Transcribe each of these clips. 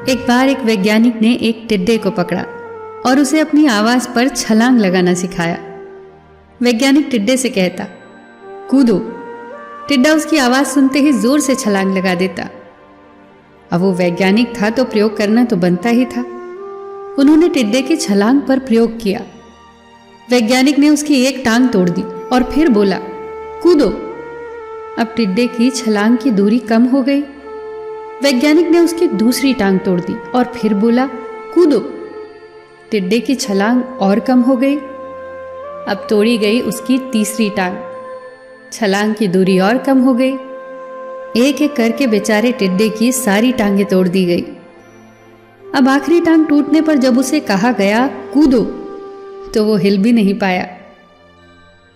एक बार एक वैज्ञानिक ने एक टिड्डे को पकड़ा और उसे अपनी आवाज पर छलांग लगाना सिखाया। वैज्ञानिक टिड्डे से कहता, कूदो। टिड्डा उसकी आवाज सुनते ही जोर से छलांग लगा देता। अब वो वैज्ञानिक था तो प्रयोग करना तो बनता ही था। उन्होंने टिड्डे की छलांग पर प्रयोग किया। वैज्ञानिक ने उसकी एक टांग तोड़ दी और फिर बोला, कूदो। अब टिड्डे की छलांग की दूरी कम हो गई। वैज्ञानिक ने उसकी दूसरी टांग तोड़ दी और फिर बोला, कूदो। टिड्डे की छलांग और कम हो गई। अब तोड़ी गई उसकी तीसरी टांग। छलांग की दूरी और कम हो गई। एक एक करके बेचारे टिड्डे की सारी टांगें तोड़ दी गई। अब आखिरी टांग टूटने पर जब उसे कहा गया कूदो, तो वो हिल भी नहीं पाया।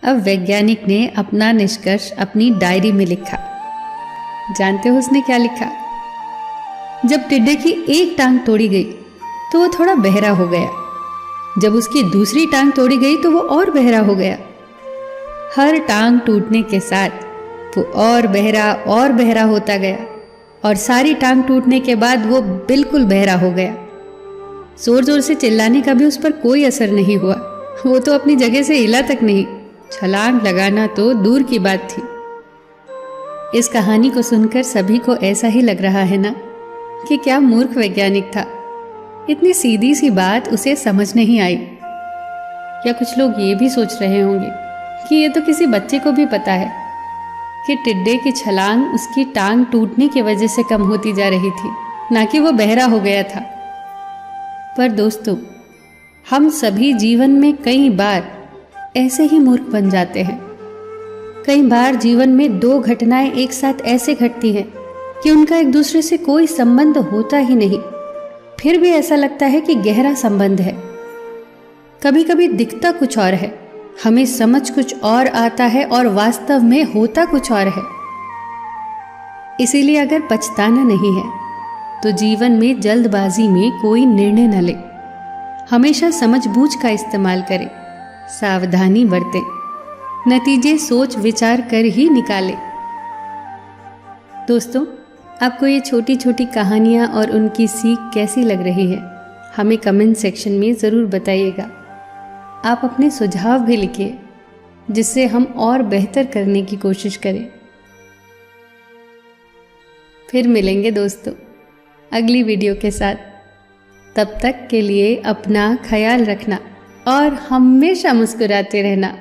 अब वैज्ञानिक ने अपना निष्कर्ष अपनी डायरी में लिखा। जानते हो उसने क्या लिखा? जब टिड्डे की एक टांग तोड़ी गई तो वो थोड़ा बहरा हो गया। जब उसकी दूसरी टांग तोड़ी गई तो वो और बहरा हो गया। हर टांग टूटने के साथ वो और बहरा होता गया और सारी टांग टूटने के बाद वो बिल्कुल बहरा हो गया। जोर जोर से चिल्लाने का भी उस पर कोई असर नहीं हुआ। वो तो अपनी जगह से हिला तक नहीं। छलांग लगाना तो दूर की बात थी। इस कहानी को सुनकर सभी को ऐसा ही लग रहा है ना कि क्या मूर्ख वैज्ञानिक था। इतनी सीधी सी बात उसे समझ नहीं आई। या कुछ लोग ये भी सोच रहे होंगे कि ये तो किसी बच्चे को भी पता है कि टिड्डे की छलांग उसकी टांग टूटने की वजह से कम होती जा रही थी, ना कि वो बहरा हो गया था। पर दोस्तों, हम सभी जीवन में कई बार ऐसे ही मूर्ख बन जाते हैं। कई बार जीवन में दो घटनाएं एक साथ ऐसे घटती हैं कि उनका एक दूसरे से कोई संबंध होता ही नहीं, फिर भी ऐसा लगता है कि गहरा संबंध है। कभी कभी दिखता कुछ और है, हमें समझ कुछ और आता है और वास्तव में होता कुछ और है। इसीलिए अगर पछताना नहीं है तो जीवन में जल्दबाजी में कोई निर्णय न ले। हमेशा समझबूझ का इस्तेमाल करें, सावधानी बरतें, नतीजे सोच विचार कर ही निकालें। दोस्तों, आपको ये छोटी छोटी कहानियाँ और उनकी सीख कैसी लग रही है, हमें कमेंट सेक्शन में ज़रूर बताइएगा। आप अपने सुझाव भी लिखिए जिससे हम और बेहतर करने की कोशिश करें। फिर मिलेंगे दोस्तों अगली वीडियो के साथ। तब तक के लिए अपना ख्याल रखना और हमेशा मुस्कुराते रहना।